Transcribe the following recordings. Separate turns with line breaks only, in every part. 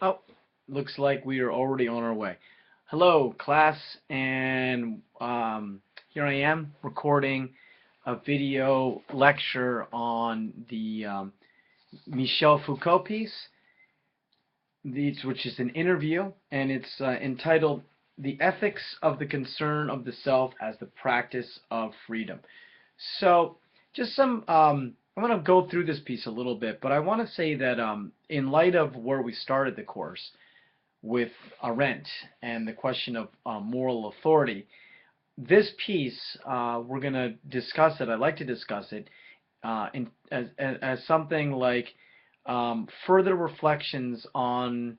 Oh, looks like we are already on our way. Hello, class, and here I am recording a video lecture on the Michel Foucault piece, which is an interview, and it's entitled "The Ethics of the Concern of the Self as the Practice of Freedom." So, just I'm going to go through this piece a little bit, but I want to say that in light of where we started the course with Arendt and the question of moral authority, this piece, we're going to discuss it. I'd like to discuss it as something like further reflections on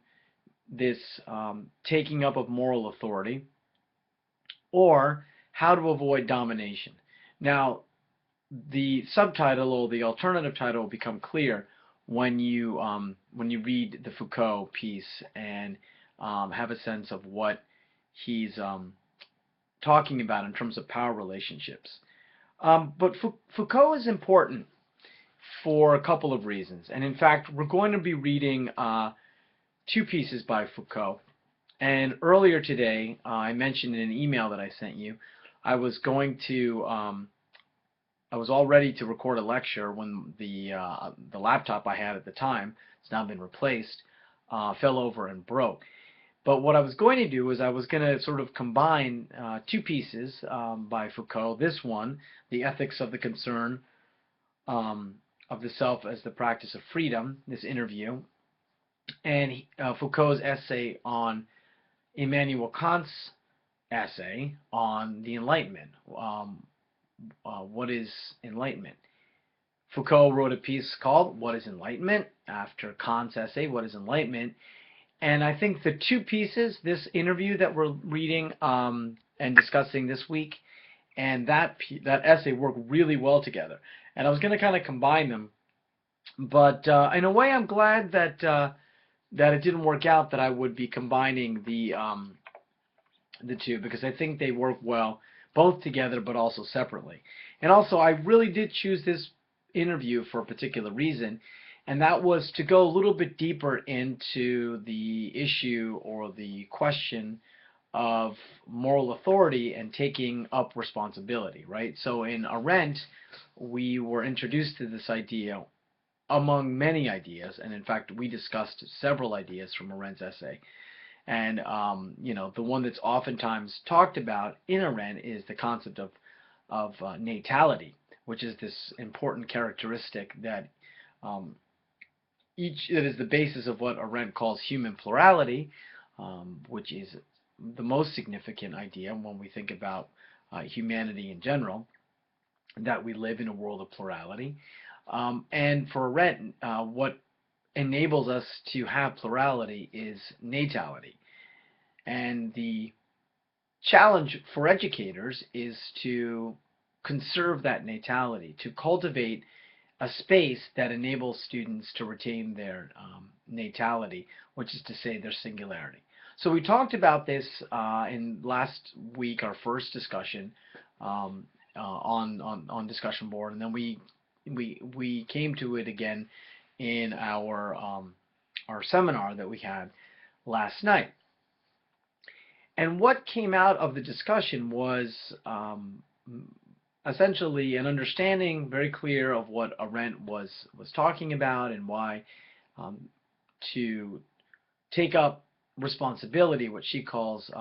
this taking up of moral authority, or how to avoid domination. Now, the subtitle or the alternative title will become clear when you read the Foucault piece and have a sense of what he's talking about in terms of power relationships. But Foucault is important for a couple of reasons, and in fact, we're going to be reading two pieces by Foucault. And earlier today, I mentioned in an email that I sent you, I was all ready to record a lecture when the laptop I had at the time, it's now been replaced, fell over and broke. But what I was going to do is I was going to sort of combine two pieces by Foucault. This one, The Ethics of the Concern of the Self as the Practice of Freedom, this interview, and Foucault's essay on Immanuel Kant's essay on the Enlightenment. What is enlightenment? Foucault wrote a piece called What is Enlightenment? After Kant's essay, What is Enlightenment? And I think the two pieces, this interview that we're reading and discussing this week, and that essay work really well together. And I was going to kind of combine them, but in a way I'm glad that it didn't work out, that I would be combining the two, because I think they work well both together but also separately. And also, I really did choose this interview for a particular reason, and that was to go a little bit deeper into the issue or the question of moral authority and taking up responsibility, right? So in Arendt, we were introduced to this idea among many ideas, and in fact, we discussed several ideas from Arendt's essay. And the one that's oftentimes talked about in Arendt is the concept of natality, which is this important characteristic that is the basis of what Arendt calls human plurality, which is the most significant idea when we think about humanity in general, that we live in a world of plurality. And for Arendt, what enables us to have plurality is natality. And the challenge for educators is to conserve that natality, to cultivate a space that enables students to retain their natality, which is to say their singularity. So we talked about this in last week, our first discussion on discussion board, and then we came to it again in our seminar that we had last night. And what came out of the discussion was essentially an understanding very clear of what Arendt was talking about, and why to take up responsibility, what she calls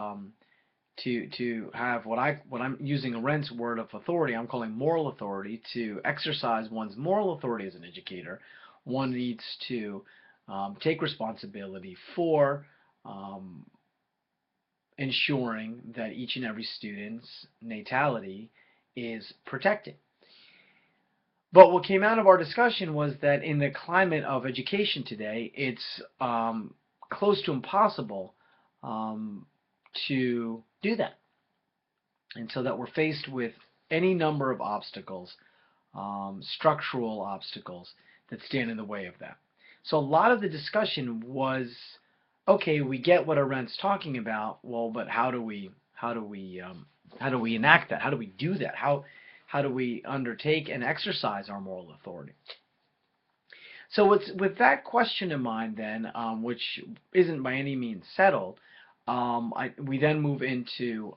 to have what I'm using Arendt's word of authority, I'm calling moral authority. To exercise one's moral authority as an educator, one needs to take responsibility for ensuring that each and every student's natality is protected. But what came out of our discussion was that in the climate of education today, it's close to impossible to do that. And so that we're faced with any number of obstacles, structural obstacles, that stand in the way of that. So a lot of the discussion was, okay, we get what Arendt's talking about. Well, but how do we enact that? How do we do that? How do we undertake and exercise our moral authority? So it's with that question in mind then, which isn't by any means settled, we then move into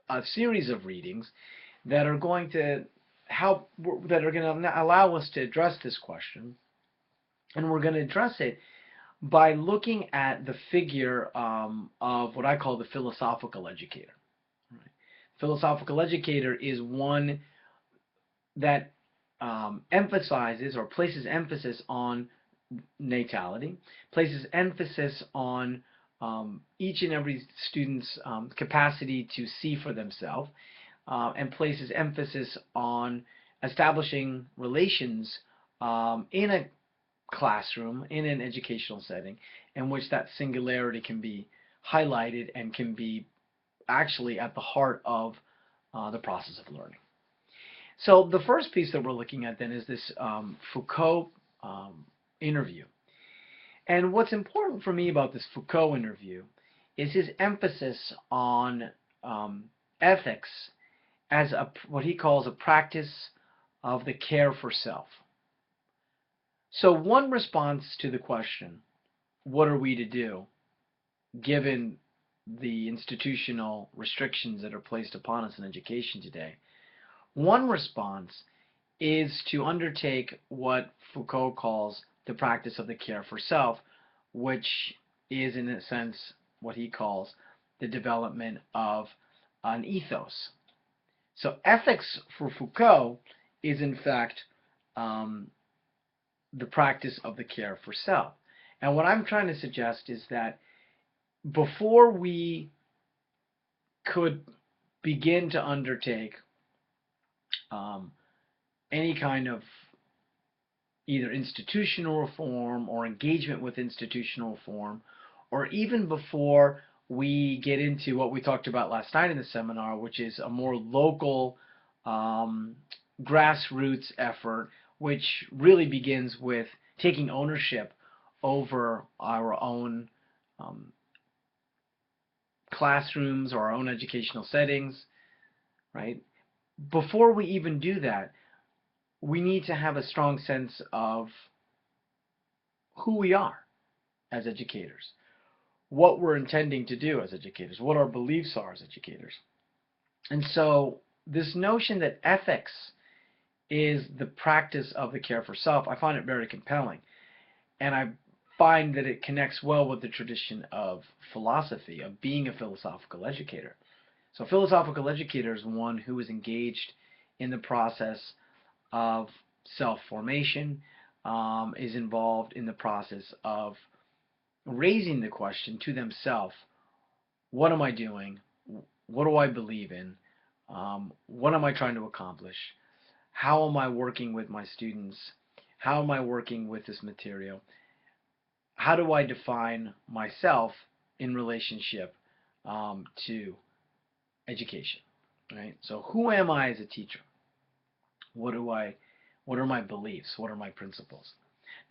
a series of readings that are going to help, that are going to allow us to address this question. And we're going to address it by looking at the figure of what I call the philosophical educator. Right? Philosophical educator is one that emphasizes or places emphasis on natality, places emphasis on each and every student's capacity to see for themselves, and places emphasis on establishing relations in a classroom, in an educational setting, in which that singularity can be highlighted and can be actually at the heart of the process of learning. So the first piece that we're looking at then is this Foucault interview. And what's important for me about this Foucault interview is his emphasis on ethics as what he calls a practice of the care for self. So one response to the question, what are we to do, given the institutional restrictions that are placed upon us in education today, one response is to undertake what Foucault calls the practice of the care for self, which is in a sense what he calls the development of an ethos. So ethics for Foucault is in fact the practice of the care for self. And what I'm trying to suggest is that before we could begin to undertake any kind of either institutional reform or engagement with institutional reform, or even before we get into what we talked about last night in the seminar, which is a more local grassroots effort, which really begins with taking ownership over our own classrooms or our own educational settings, right? Before we even do that, we need to have a strong sense of who we are as educators, what we're intending to do as educators, what our beliefs are as educators. And so this notion that ethics is the practice of the care for self, I find it very compelling. And I find that it connects well with the tradition of philosophy, of being a philosophical educator. So a philosophical educator is one who is engaged in the process of self-formation, is involved in the process of raising the question to themselves, what am I doing? What do I believe in? What am I trying to accomplish? How am I working with my students? How am I working with this material? How do I define myself in relationship to education? Right? So who am I as a teacher? What are my beliefs? What are my principles?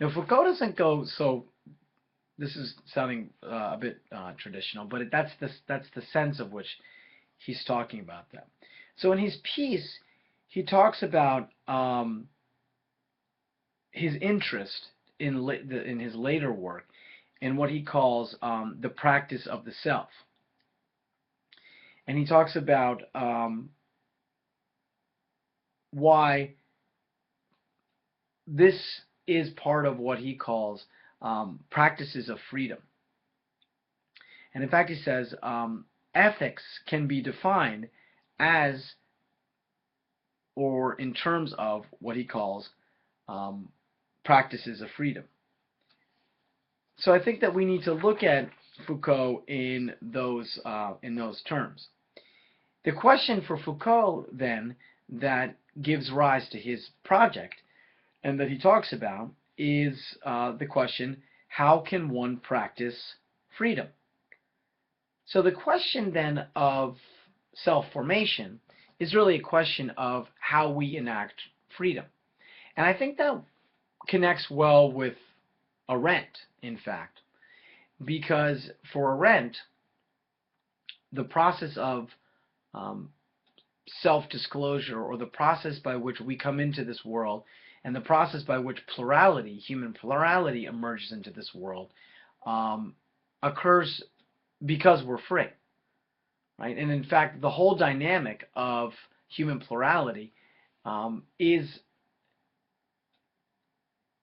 Now Foucault doesn't go so. This is sounding a bit traditional, but that's the sense of which he's talking about that. So in his piece, he talks about his interest in his later work in what he calls the practice of the self, and he talks about why this is part of what he calls practices of freedom. And in fact, he says ethics can be defined as, or in terms of, what he calls practices of freedom. So I think that we need to look at Foucault in those terms. The question for Foucault then that gives rise to his project and that he talks about is the question, how can one practice freedom? So the question then of self-formation is really a question of how we enact freedom. And I think that connects well with Arendt, in fact, because for Arendt, the process of self-disclosure, or the process by which we come into this world and the process by which plurality, human plurality, emerges into this world occurs because we're free, right? And in fact, the whole dynamic of human plurality is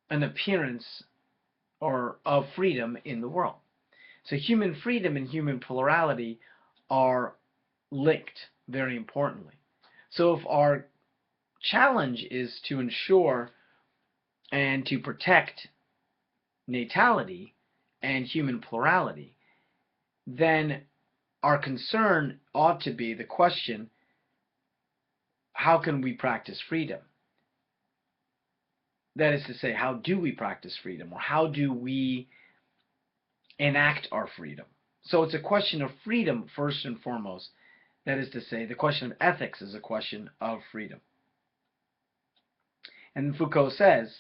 an appearance or of freedom in the world. So human freedom and human plurality are linked very importantly. So if our challenge is to ensure and to protect natality and human plurality, then our concern ought to be the question, how can we practice freedom? That is to say, how do we practice freedom, or how do we enact our freedom? So it's a question of freedom first and foremost. That is to say, the question of ethics is a question of freedom. And Foucault says,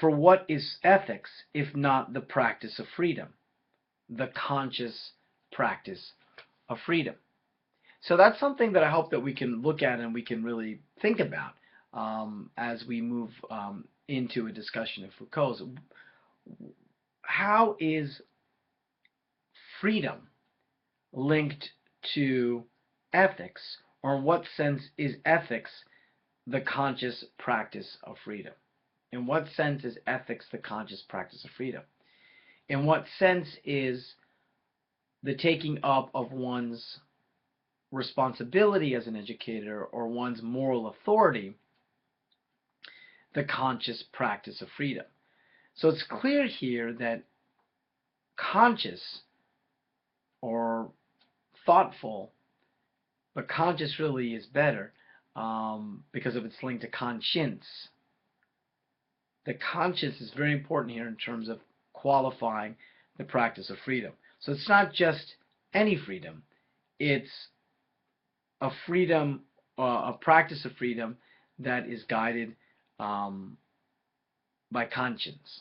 for what is ethics if not the practice of freedom, the conscious practice of freedom? So that's something that I hope that we can look at and we can really think about as we move into a discussion of Foucault's. How is freedom linked to ethics, or in what sense is ethics the conscious practice of freedom? In what sense is ethics the conscious practice of freedom? In what sense is the taking up of one's responsibility as an educator or one's moral authority the conscious practice of freedom? So it's clear here that conscious or thoughtful, but conscious really is better because of its link to conscience. The conscience is very important here in terms of qualifying the practice of freedom. So it's not just any freedom, it's a freedom, a practice of freedom that is guided by conscience.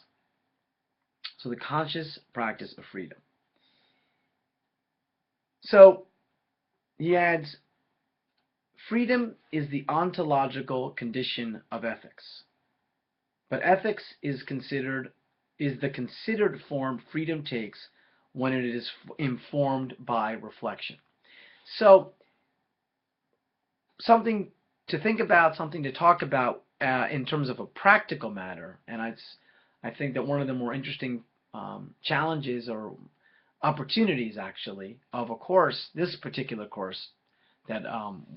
So the conscious practice of freedom. So he adds, freedom is the ontological condition of ethics. But ethics is the considered form freedom takes when it is informed by reflection. So something to think about, something to talk about in terms of a practical matter, and I think that one of the more interesting challenges or opportunities actually of a course, this particular course that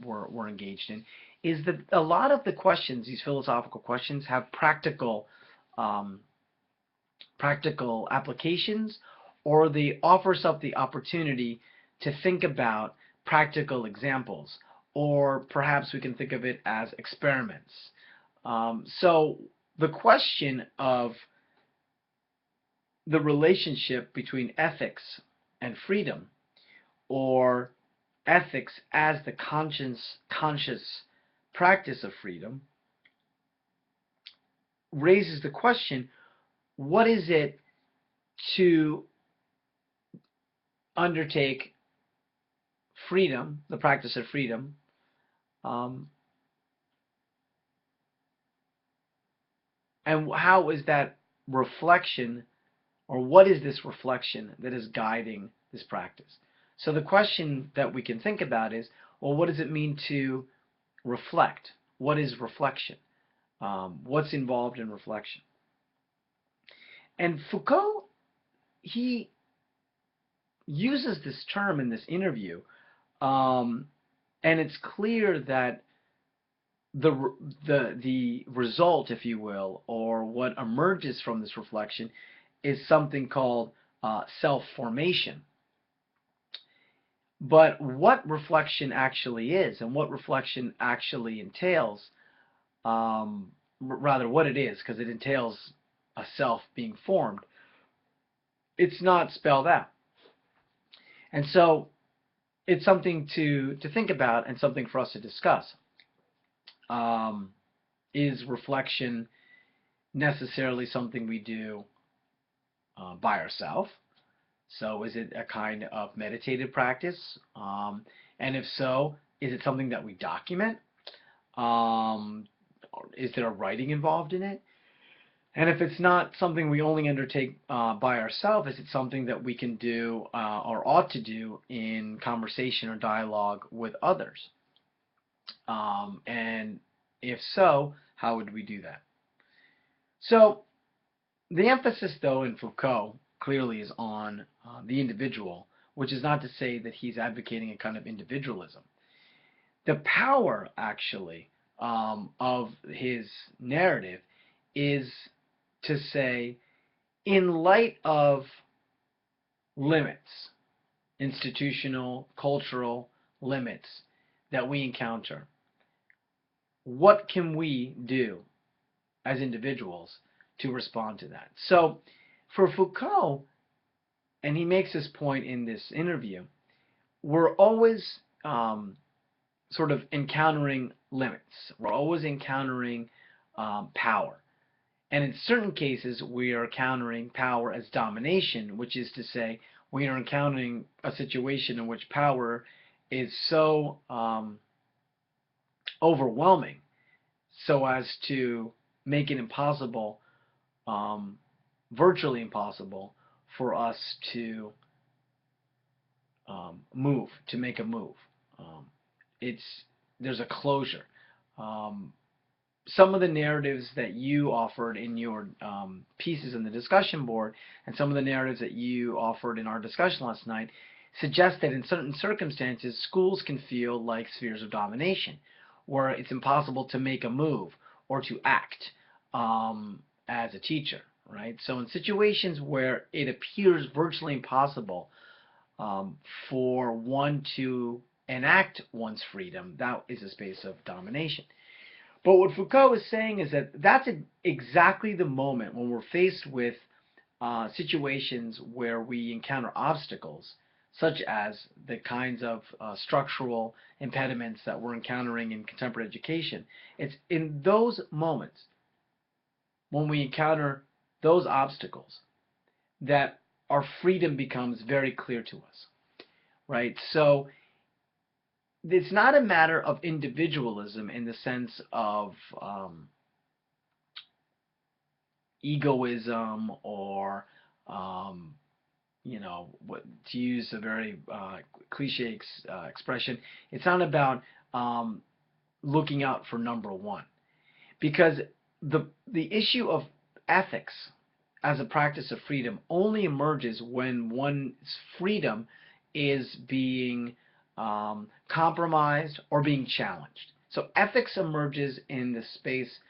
we're engaged in, is that a lot of the questions, these philosophical questions, have practical applications, or they offers up the opportunity to think about practical examples, or perhaps we can think of it as experiments. So the question of the relationship between ethics and freedom, or ethics as the conscious practice of freedom, raises the question, what is it to undertake freedom, the practice of freedom, and how is that reflection, or what is this reflection that is guiding this practice? So the question that we can think about is, well, what does it mean to reflect? What is reflection? What's involved in reflection? And Foucault, he uses this term in this interview, and it's clear that the result, if you will, or what emerges from this reflection is something called self-formation. But what reflection actually is, and what reflection actually entails, rather what it is, because it entails a self being formed, it's not spelled out. And so it's something to think about and something for us to discuss. Is reflection necessarily something we do by ourselves? So is it a kind of meditative practice? And if so, is it something that we document? is there writing involved in it? And if it's not something we only undertake by ourselves, is it something that we can do or ought to do in conversation or dialogue with others? And if so, how would we do that? So the emphasis, though, in Foucault clearly is on the individual, which is not to say that he's advocating a kind of individualism. The power, actually, of his narrative is to say, in light of limits, institutional, cultural limits that we encounter, what can we do as individuals to respond to that? So for Foucault, and he makes this point in this interview, we're always sort of encountering limits. We're always encountering power. And in certain cases, we are encountering power as domination, which is to say, we are encountering a situation in which power is so overwhelming so as to make it impossible, virtually impossible, for us to make a move. There's a closure. Some of the narratives that you offered in your pieces in the discussion board, and some of the narratives that you offered in our discussion last night, suggest that in certain circumstances, schools can feel like spheres of domination, where it's impossible to make a move or to act as a teacher, right? So in situations where it appears virtually impossible for one to enact one's freedom, that is a space of domination. But what Foucault is saying is that that's exactly the moment when we're faced with situations where we encounter obstacles, such as the kinds of structural impediments that we're encountering in contemporary education. It's in those moments when we encounter those obstacles that our freedom becomes very clear to us, right? So it's not a matter of individualism in the sense of egoism or to use a very cliche expression, it's not about looking out for number one, because the issue of ethics as a practice of freedom only emerges when one's freedom is being compromised or being challenged. So ethics emerges in the space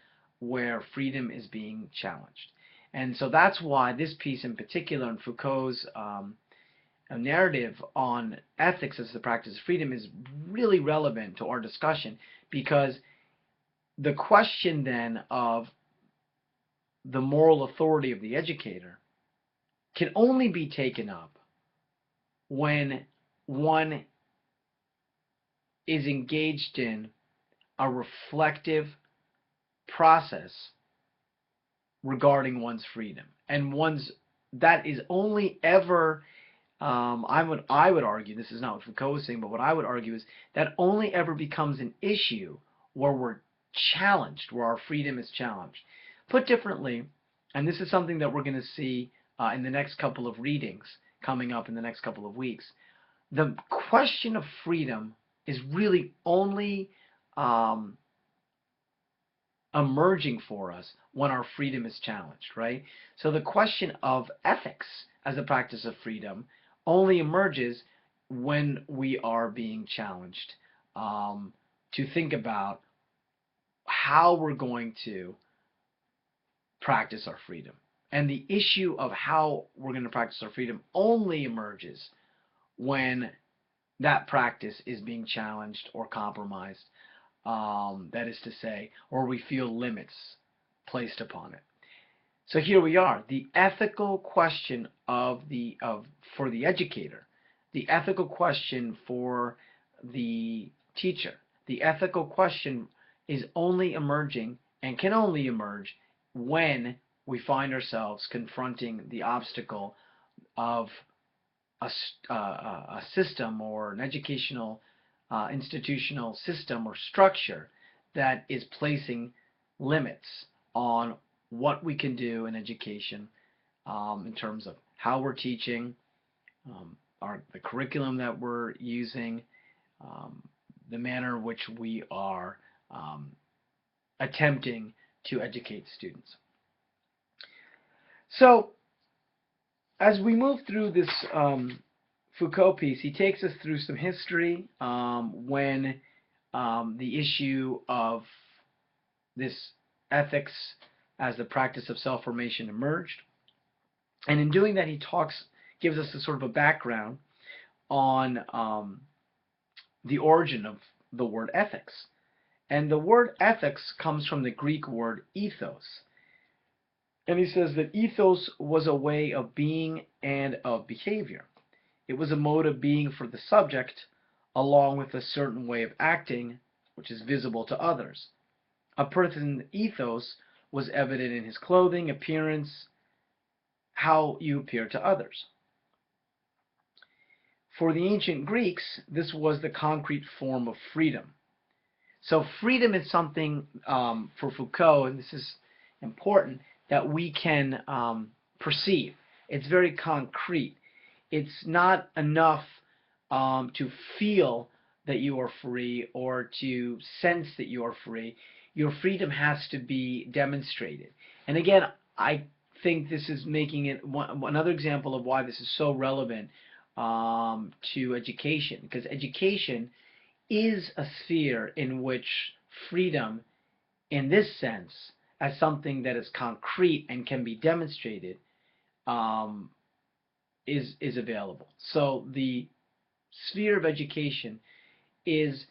where freedom is being challenged. And so that's why this piece in particular in Foucault's narrative on ethics as the practice of freedom is really relevant to our discussion, because the question then of the moral authority of the educator can only be taken up when one is engaged in a reflective process regarding one's freedom, and that is only ever I would argue, this is not what Foucault is saying, but what I would argue is that only ever becomes an issue where we're challenged, where our freedom is challenged. Put differently, and this is something that we're going to see in the next couple of readings coming up in the next couple of weeks, the question of freedom is really only emerging for us when our freedom is challenged, right? So the question of ethics as a practice of freedom only emerges when we are being challenged to think about how we're going to practice our freedom. And the issue of how we're going to practice our freedom only emerges when that practice is being challenged or compromised, that is to say, or we feel limits placed upon it. So here we are, the ethical question for the educator, the ethical question for the teacher, the ethical question is only emerging and can only emerge when we find ourselves confronting the obstacle of a system or an educational institutional system or structure that is placing limits on what we can do in education in terms of how we're teaching, the curriculum that we're using, the manner in which we are attempting to educate students. So, as we move through this Foucault piece, he takes us through some history when the issue of this ethics as the practice of self-formation emerged. And in doing that, he gives us a sort of a background on the origin of the word ethics. And the word ethics comes from the Greek word ethos. And he says that ethos was a way of being and of behavior. It was a mode of being for the subject, along with a certain way of acting, which is visible to others. A person's ethos was evident in his clothing, appearance, how you appear to others. For the ancient Greeks, this was the concrete form of freedom. So freedom is something, for Foucault, and this is important, that we can perceive. It's very concrete. It's not enough to feel that you are free or to sense that you are free. Your freedom has to be demonstrated. And again, I think this is making it another example of why this is so relevant to education, because education is a sphere in which freedom, in this sense, as something that is concrete and can be demonstrated, is available. So the sphere of education is,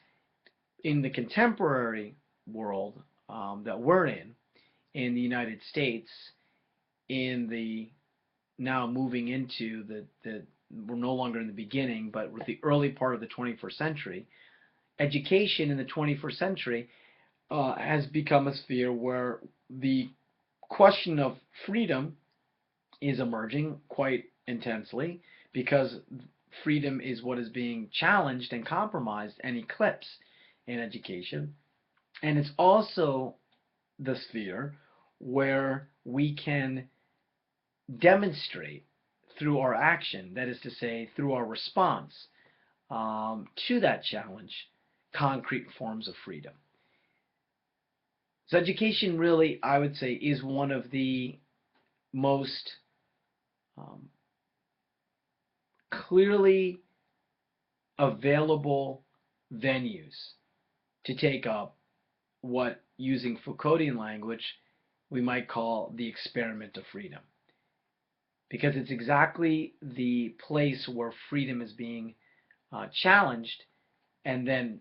in the contemporary world that we're in the United States, in the now moving into we're no longer in the beginning, but with the early part of the 21st century, education in the 21st century has become a sphere where the question of freedom is emerging quite intensely, because freedom is what is being challenged and compromised and eclipsed in education. And it's also the sphere where we can demonstrate through our action, that is to say, through our response to that challenge, concrete forms of freedom. So education really, I would say, is one of the most clearly available venues to take up what, using Foucauldian language, we might call the experiment of freedom. Because it's exactly the place where freedom is being challenged, and then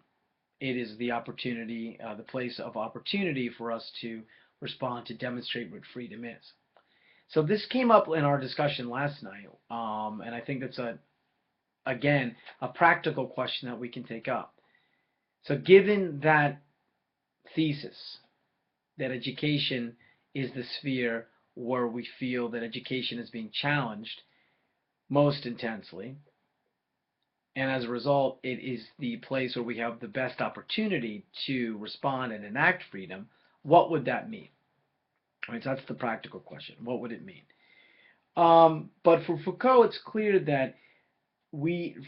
it is the opportunity, the place of opportunity for us to respond to demonstrate what freedom is. So this came up in our discussion last night, and I think that's again a practical question that we can take up. So given that thesis, that education is the sphere where we feel that education is being challenged most intensely, and as a result, it is the place where we have the best opportunity to respond and enact freedom, what would that mean? Right, so that's the practical question. What would it mean? But for Foucault, it's clear that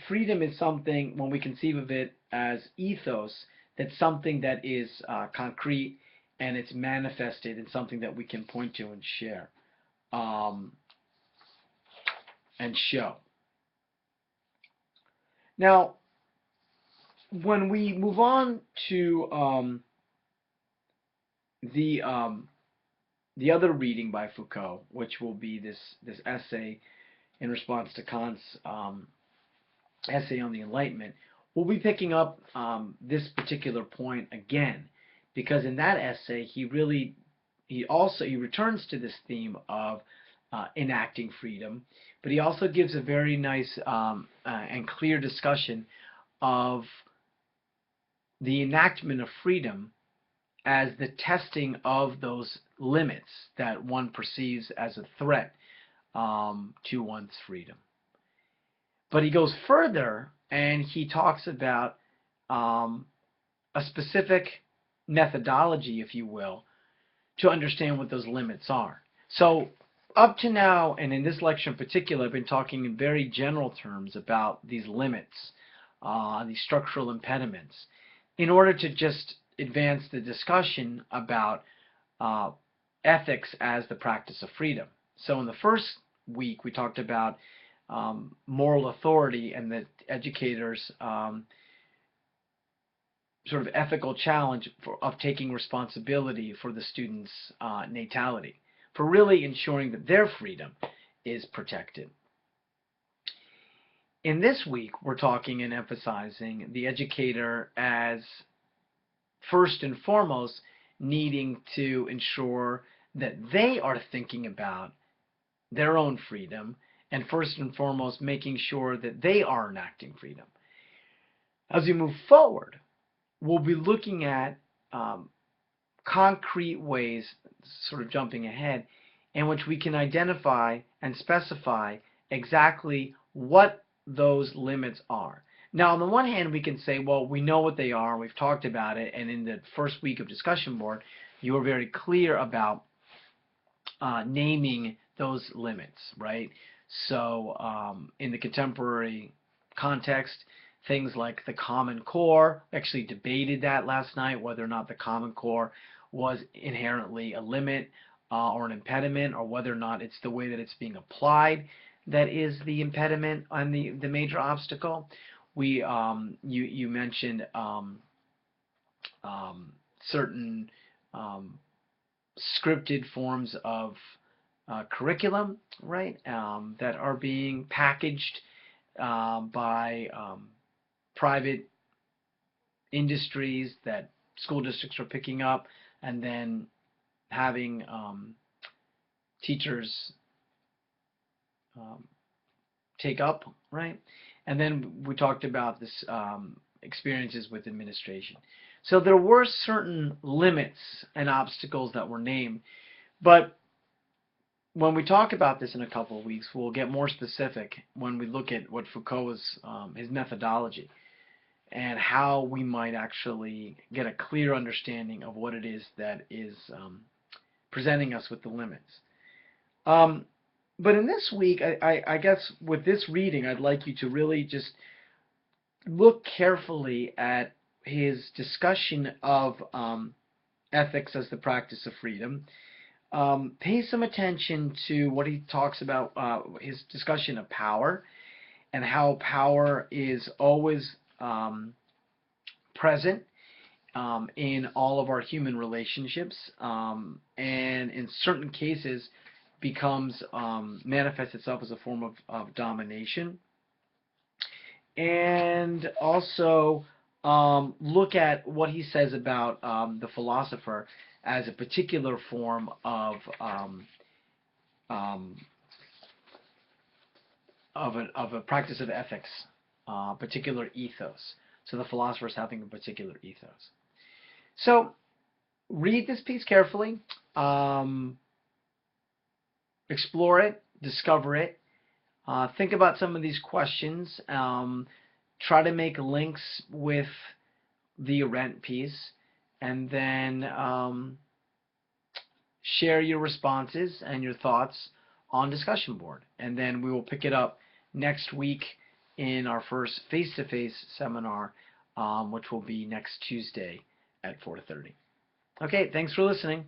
freedom is something, when we conceive of it as ethos, that's something that is concrete, and it's manifested in something that we can point to and share and show. Now, when we move on to the other reading by Foucault, which will be this essay in response to Kant's essay on the Enlightenment, we'll be picking up this particular point again, because in that essay he returns to this theme of enacting freedom, but he also gives a very nice and clear discussion of the enactment of freedom as the testing of those limits that one perceives as a threat to one's freedom. But he goes further, and he talks about a specific methodology, if you will, to understand what those limits are. So up to now, and in this lecture in particular, I've been talking in very general terms about these limits, these structural impediments, in order to just advance the discussion about ethics as the practice of freedom. So in the first week, we talked about moral authority and the educator's sort of ethical challenge of taking responsibility for the student's natality, for really ensuring that their freedom is protected. In this week, we're talking and emphasizing the educator as first and foremost needing to ensure that they are thinking about their own freedom, and first and foremost making sure that they are enacting freedom. As we move forward, we'll be looking at concrete ways, sort of jumping ahead, in which we can identify and specify exactly what those limits are. Now, on the one hand, we can say, well, we know what they are, we've talked about it, and in the first week of discussion board, you were very clear about naming those limits, right? So in the contemporary context, things like the Common Core, actually debated that last night, whether or not the Common Core was inherently a limit or an impediment, or whether or not it's the way that it's being applied that is the impediment and the major obstacle. We you mentioned certain scripted forms of curriculum, right, that are being packaged by private industries that school districts are picking up, and then having teachers take up, right? And then we talked about this experiences with administration. So there were certain limits and obstacles that were named, but when we talk about this in a couple of weeks, we'll get more specific when we look at what Foucault's his methodology and how we might actually get a clear understanding of what it is that is presenting us with the limits. But in this week, I guess with this reading, I'd like you to really just look carefully at his discussion of ethics as the practice of freedom. Pay some attention to what he talks about, his discussion of power, and how power is always present in all of our human relationships, and in certain cases becomes manifests itself as a form of domination. And also look at what he says about the philosopher as a particular form of a practice of ethics, particular ethos. So the philosopher is having a particular ethos. So read this piece carefully, explore it, discover it, think about some of these questions, try to make links with the Arendt piece, and then share your responses and your thoughts on discussion board. And then we will pick it up next week in our first face-to-face seminar, which will be next Tuesday at 4:30. Okay, thanks for listening.